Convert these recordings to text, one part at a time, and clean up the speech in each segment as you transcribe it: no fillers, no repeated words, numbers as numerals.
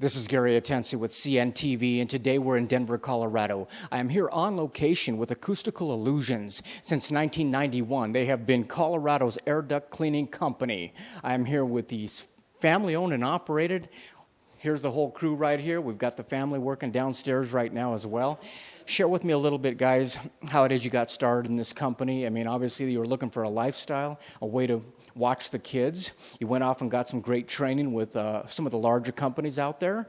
This is Gary Atensi with CNTV, and today we're in Denver, Colorado. I am here on location with Acoustical Illusions. Since 1991, they have been Colorado's air duct cleaning company. I am here with these family-owned and operated. Here's the whole crew right here. We've got the family working downstairs right now as well. Share with me a little bit, guys, how it is you got started in this company. I mean, obviously you were looking for a lifestyle, a way to watch the kids. You went off and got some great training with some of the larger companies out there.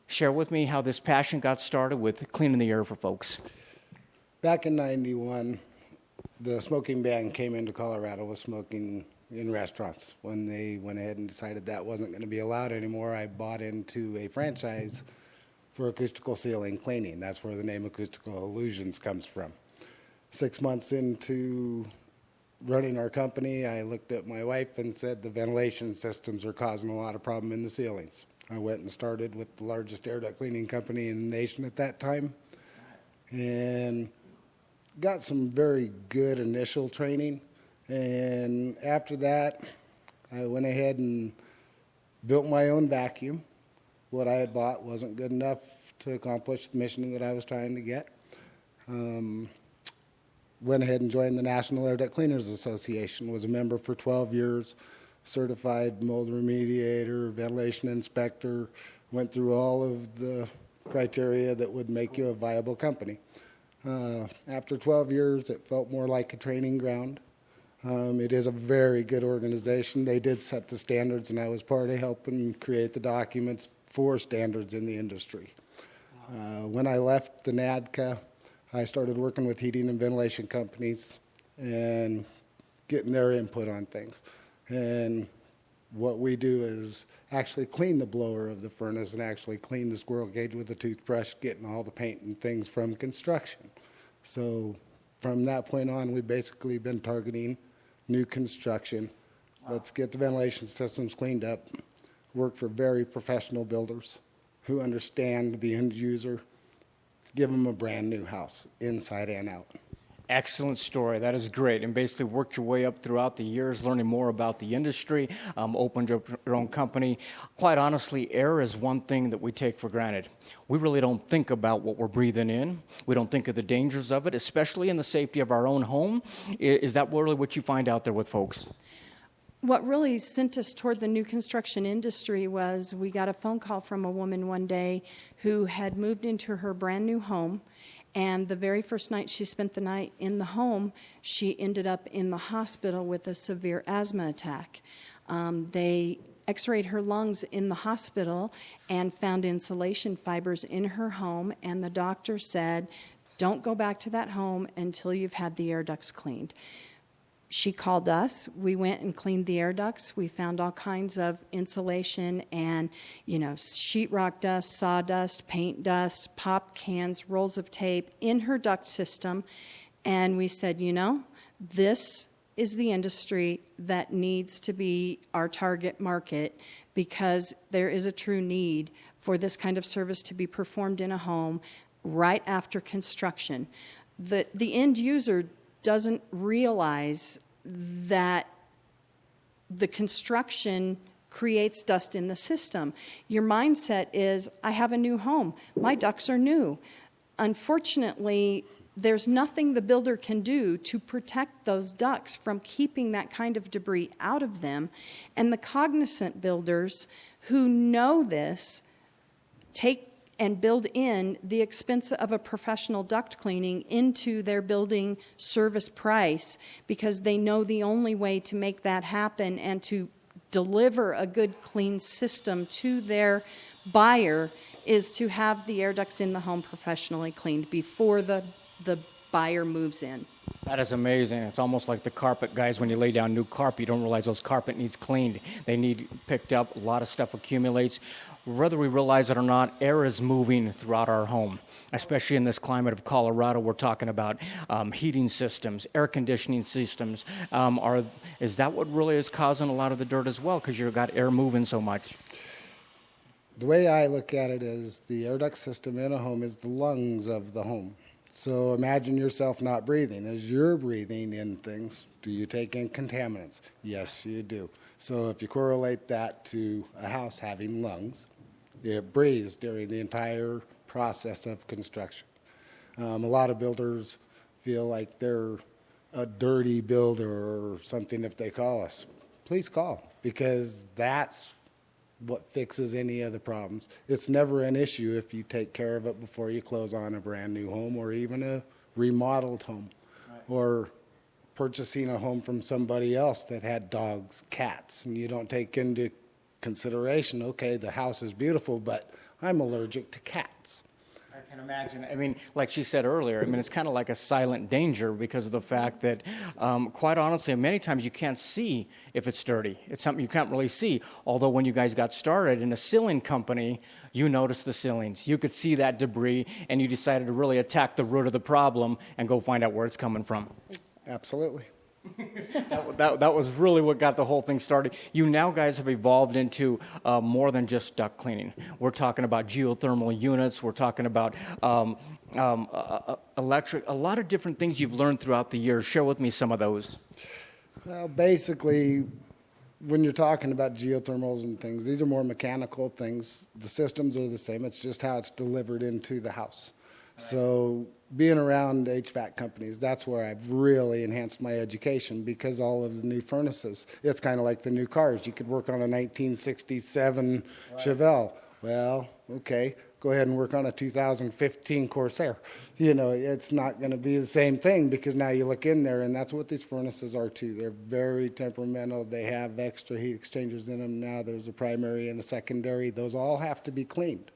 Share with me how this passion got started with cleaning the air for folks. Back in '91, the smoking ban came into Colorado with smoking in restaurants. When they went ahead and decided that wasn't going to be allowed anymore, I bought into a franchise for acoustical sealing cleaning. That's where the name Acoustical Illusions comes from. 6 months into running our company, I looked at my wife and said the ventilation systems are causing a lot of problem in the ceilings. I went and started with the largest air duct cleaning company in the nation at that time and got some very good initial training. And after that, I went ahead and built my own vacuum. What I had bought wasn't good enough to accomplish the mission that I was trying to get. Went ahead and joined the National Air Duct Cleaners Association, was a member for 12 years, certified mold remediator, ventilation inspector, went through all of the criteria that would make you a viable company. After 12 years, it felt more like a training ground. It is a very good organization. They did set the standards, and I was part of helping create the documents for standards in the industry. When I left the NADCA, I started working with heating and ventilation companies and getting their input on things. And what we do is actually clean the blower of the furnace and actually clean the squirrel cage with a toothbrush, getting all the paint and things from construction. So from that point on, we've basically been targeting new construction. Let's get the ventilation systems cleaned up, work for very professional builders who understand the end user, give them a brand new house, inside and out. Excellent story. That is great. And basically worked your way up throughout the years, learning more about the industry, opened up your own company. Quite honestly, air is one thing that we take for granted. We really don't think about what we're breathing in. We don't think of the dangers of it, especially in the safety of our own home. Is that really what you find out there with folks? What really sent us toward the new construction industry was we got a phone call from a woman one day who had moved into her brand new home, and the very first night she spent the night in the home, she ended up in the hospital with a severe asthma attack. They x-rayed her lungs in the hospital and found insulation fibers in her home, and the doctor said, "Don't go back to that home until you've had the air ducts cleaned." She called us. We went and cleaned the air ducts. We found all kinds of insulation and, sheetrock dust, sawdust, paint dust, pop cans, rolls of tape in her duct system. And we said, this is the industry that needs to be our target market because there is a true need for this kind of service to be performed in a home right after construction. The end user doesn't realize that the construction creates dust in the system. Your mindset is, I have a new home. My ducts are new. Unfortunately, there's nothing the builder can do to protect those ducts from keeping that kind of debris out of them. And the cognizant builders who know this take and build in the expense of a professional duct cleaning into their building service price because they know the only way to make that happen and to deliver a good clean system to their buyer is to have the air ducts in the home professionally cleaned before the buyer moves in. That is amazing. It's almost like the carpet guys. When you lay down new carpet, you don't realize those carpet needs cleaned. They need picked up. A lot of stuff accumulates. Whether we realize it or not, air is moving throughout our home, especially in this climate of Colorado. We're talking about heating systems, air conditioning systems. Is that what really is causing a lot of the dirt as well, because you've got air moving so much? The way I look at it is the air duct system in a home is the lungs of the home. So imagine yourself not breathing. As you're breathing in things, do you take in contaminants? Yes, you do. So if you correlate that to a house having lungs, It breathes during the entire process of construction. A lot of builders feel like they're a dirty builder or something if they call us. Please call, because that's what fixes any of the problems. It's never an issue if you take care of it before you close on a brand new home or even a remodeled home, or purchasing a home from somebody else that had dogs, cats, and you don't take into consideration, okay, the house is beautiful, but I'm allergic to cats. I can imagine. I mean, like she said earlier, I mean, it's kind of like a silent danger because of the fact that, quite honestly, many times you can't see if it's dirty. It's something you can't really see. Although when you guys got started in a ceiling company, you noticed the ceilings. You could see that debris, and you decided to really attack the root of the problem and go find out where it's coming from. Absolutely. That was really what got the whole thing started. You now guys have evolved into more than just duct cleaning. We're talking about geothermal units. We're talking about electric, a lot of different things you've learned throughout the years. Share with me some of those. Well, basically, when you're talking about geothermals and things, these are more mechanical things. The systems are the same. It's just how it's delivered into the house. So being around HVAC companies, that's where I've really enhanced my education, because all of the new furnaces, it's kind of like the new cars. You could work on a 1967 Chevelle. Well, okay, go ahead and work on a 2015 Corsair. You know, it's not going to be the same thing, because now you look in there, and that's what these furnaces are too. They're very temperamental. They have extra heat exchangers in them now. There's a primary and a secondary. Those all have to be cleaned.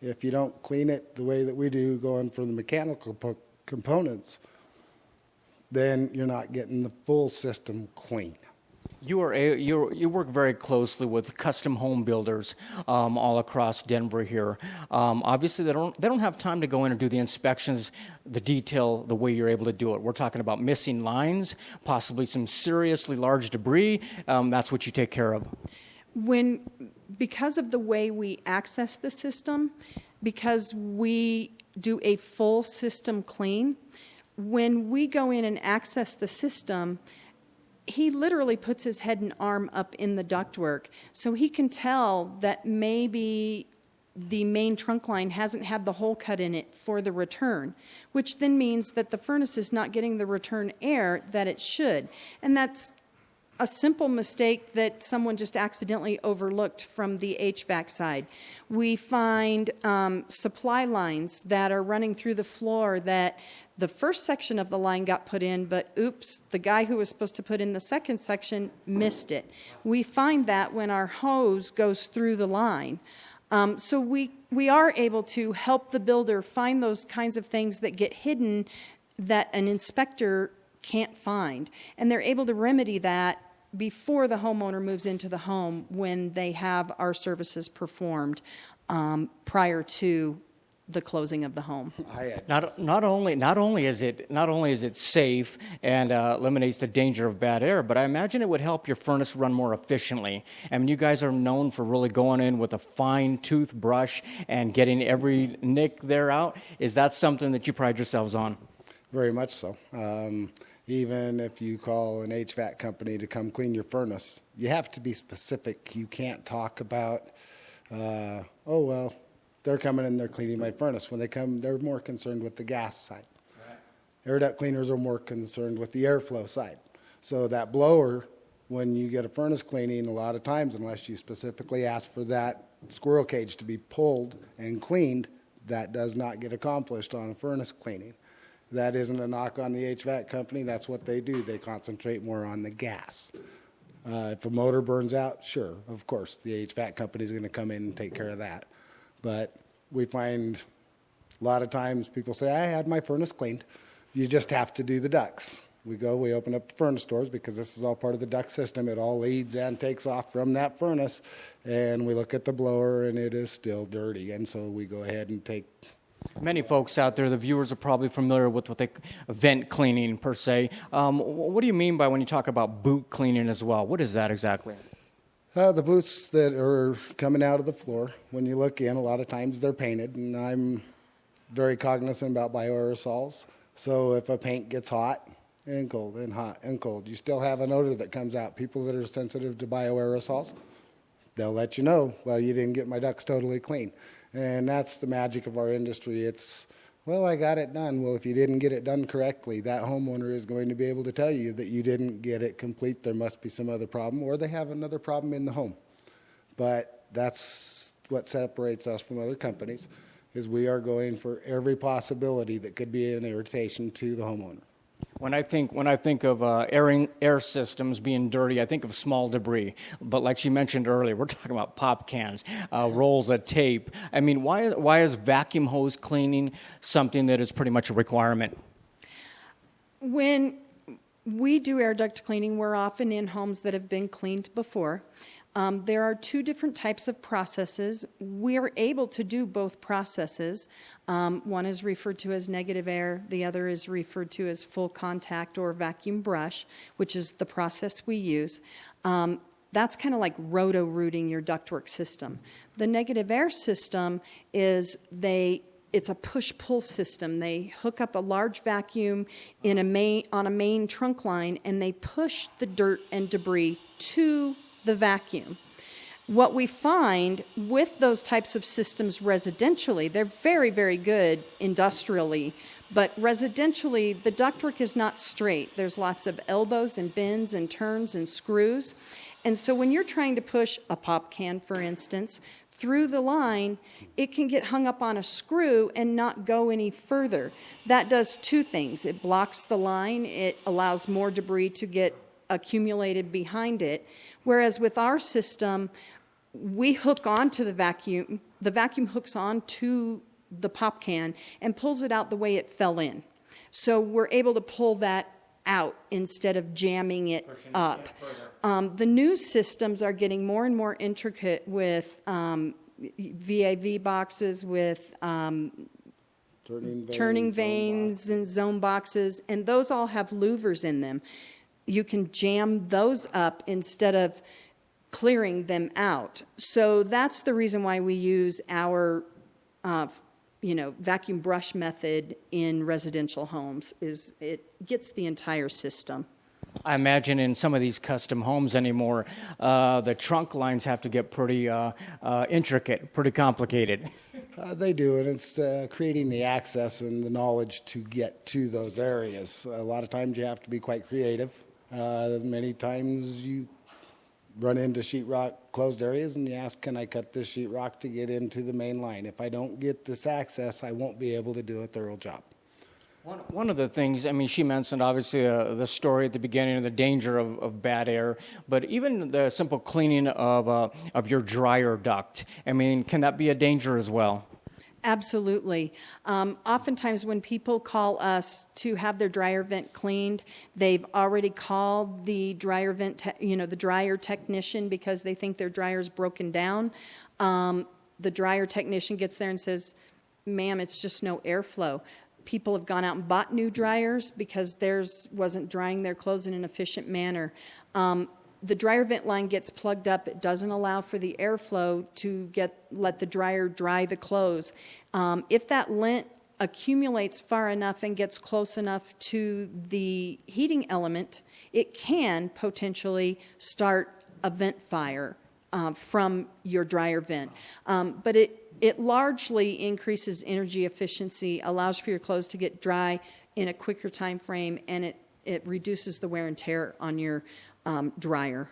If you don't clean it the way that we do, going for the mechanical components, then you're not getting the full system clean. You work very closely with custom home builders all across Denver here. Obviously, they don't have time to go in and do the inspections, the detail, the way you're able to do it. We're talking about missing lines, possibly some seriously large debris. That's what you take care of. Because of the way we access the system, because we do a full system clean, when we go in and access the system, he literally puts his head and arm up in the ductwork, so he can tell that maybe the main trunk line hasn't had the hole cut in it for the return, which then means that the furnace is not getting the return air that it should. And that's a simple mistake that someone just accidentally overlooked from the HVAC side. We find supply lines that are running through the floor that the first section of the line got put in, but oops, the guy who was supposed to put in the second section missed it. We find that when our hose goes through the line. So we are able to help the builder find those kinds of things that get hidden that an inspector can't find. And they're able to remedy that before the homeowner moves into the home, when they have our services performed prior to the closing of the home. Not only is it safe and eliminates the danger of bad air, but I imagine it would help your furnace run more efficiently. I mean, you guys are known for really going in with a fine toothbrush and getting every nick there out. Is that something that you pride yourselves on? Very much so. Even if you call an HVAC company to come clean your furnace, you have to be specific. You can't talk about, oh, well, they're coming and they're cleaning my furnace. When they come, they're more concerned with the gas side. Right. Air duct cleaners are more concerned with the airflow side. So that blower, when you get a furnace cleaning, a lot of times, unless you specifically ask for that squirrel cage to be pulled and cleaned, that does not get accomplished on a furnace cleaning. That isn't a knock on the HVAC company. That's what they do. They concentrate more on the gas. If a motor burns out, sure, of course, the HVAC company is going to come in and take care of that. But we find a lot of times people say, I had my furnace cleaned. You just have to do the ducts. We open up the furnace doors, because this is all part of the duct system. It all leads and takes off from that furnace. And we look at the blower, and it is still dirty. And so we go ahead and take... Many folks out there, the viewers, are probably familiar with what they vent cleaning per se. What do you mean by when you talk about boot cleaning as well? What is that exactly? The boots that are coming out of the floor, when you look in, a lot of times they're painted, and I'm very cognizant about bioaerosols. So if a paint gets hot and cold and hot and cold, you still have an odor that comes out. People that are sensitive to bioaerosols, they'll let you know, well, you didn't get my ducts totally clean. And that's the magic of our industry. It's, well, I got it done. Well, if you didn't get it done correctly, that homeowner is going to be able to tell you that you didn't get it complete. There must be some other problem, or they have another problem in the home. But that's what separates us from other companies, is we are going for every possibility that could be an irritation to the homeowner. When I think of air systems being dirty, I think of small debris. But like she mentioned earlier, we're talking about pop cans, rolls of tape. I mean, why is vacuum hose cleaning something that is pretty much a requirement? When we do air duct cleaning, we're often in homes that have been cleaned before. There are two different types of processes. We're able to do both processes. One is referred to as negative air. The other is referred to as full contact or vacuum brush, which is the process we use. That's kind of like roto-rooting your ductwork system. The negative air system is it's a push-pull system. They hook up a large vacuum on a main trunk line, and they push the dirt and debris to the vacuum. What we find with those types of systems residentially, they're very, very good industrially, but residentially, the ductwork is not straight. There's lots of elbows and bends and turns and screws. And so when you're trying to push a pop can, for instance, through the line, it can get hung up on a screw and not go any further. That does two things. It blocks the line. It allows more debris to get accumulated behind it. Whereas with our system, we hook onto the vacuum hooks onto the pop can and pulls it out the way it fell in. So we're able to pull that out instead of jamming it up. The new systems are getting more and more intricate with VAV boxes, with turning vanes and zone boxes, and those all have louvers in them. You can jam those up instead of clearing them out. So that's the reason why we use our vacuum brush method in residential homes, is it gets the entire system. I imagine in some of these custom homes anymore, the trunk lines have to get pretty intricate, pretty complicated. They do, and it's creating the access and the knowledge to get to those areas. A lot of times you have to be quite creative. Many times you run into sheetrock closed areas and you ask, can I cut this sheetrock to get into the main line? If I don't get this access, I won't be able to do a thorough job. One of the things, I mean, she mentioned obviously the story at the beginning of the danger of bad air, but even the simple cleaning of your dryer duct, I mean, can that be a danger as well? Absolutely. Oftentimes when people call us to have their dryer vent cleaned, they've already called the dryer vent, the dryer technician, because they think their dryer's broken down. The dryer technician gets there and says, ma'am, it's just no airflow. People have gone out and bought new dryers because theirs wasn't drying their clothes in an efficient manner. The dryer vent line gets plugged up. It doesn't allow for the airflow to let the dryer dry the clothes. If that lint accumulates far enough and gets close enough to the heating element, it can potentially start a vent fire from your dryer vent. But it largely increases energy efficiency, allows for your clothes to get dry in a quicker time frame, and it reduces the wear and tear on your dryer.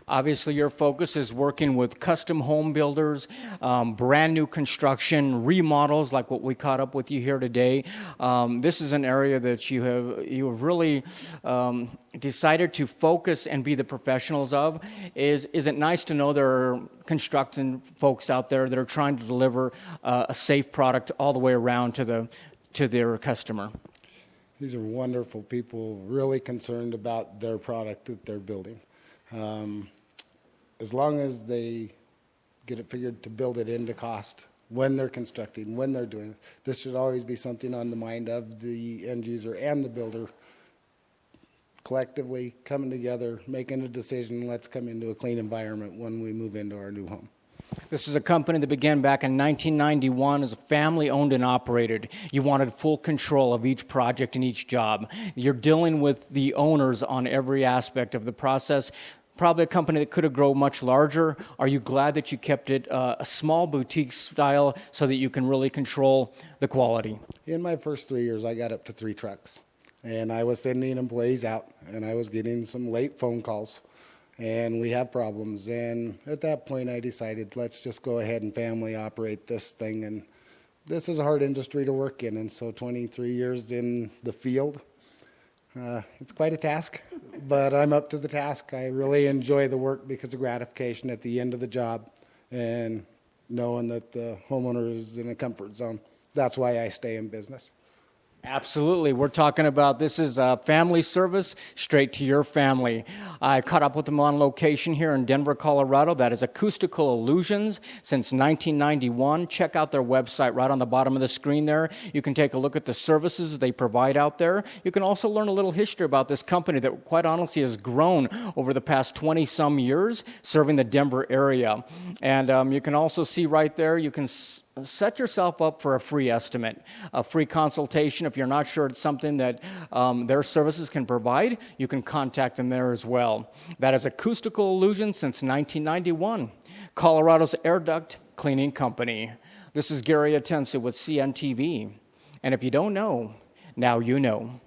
Obviously, your focus is working with custom home builders, brand new construction, remodels like what we caught up with you here today. This is an area that you have really decided to focus and be the professionals of. Is it nice to know there are construction folks out there that are trying to deliver a safe product all the way around to their customer? These are wonderful people, really concerned about their product that they're building. As long as they get it figured to build it into cost when they're constructing, when they're doing it, this should always be something on the mind of the end user and the builder, collectively coming together, making a decision, let's come into a clean environment when we move into our new home. This is a company that began back in 1991 as a family-owned and operated. You wanted full control of each project and each job. You're dealing with the owners on every aspect of the process. probably a company that could have grown much larger. Are you glad that you kept it a small boutique style so that you can really control the quality? In my first 3 years, I got up to 3 trucks. And I was sending employees out, and I was getting some late phone calls. And we have problems. And at that point, I decided, let's just go ahead and family operate this thing. And this is a hard industry to work in. And so 23 years in the field, it's quite a task. But I'm up to the task. I really enjoy the work because of gratification at the end of the job and knowing that the homeowner is in a comfort zone. That's why I stay in business. Absolutely. We're talking about this is a family service straight to your family. I caught up with them on location here in Denver, Colorado. That is Acoustical Illusions since 1991. Check out their website right on the bottom of the screen there. You can take a look at the services they provide out there. You can also learn a little history about this company that quite honestly has grown over the past 20-some years serving the Denver area. And you can also see right there, you can set yourself up for a free estimate, a free consultation. If you're not sure it's something that their services can provide, you can contact them there as well. That is Acoustical Illusions since 1991, Colorado's air duct cleaning company. This is Gary Atensa with CNTV. And if you don't know, now you know.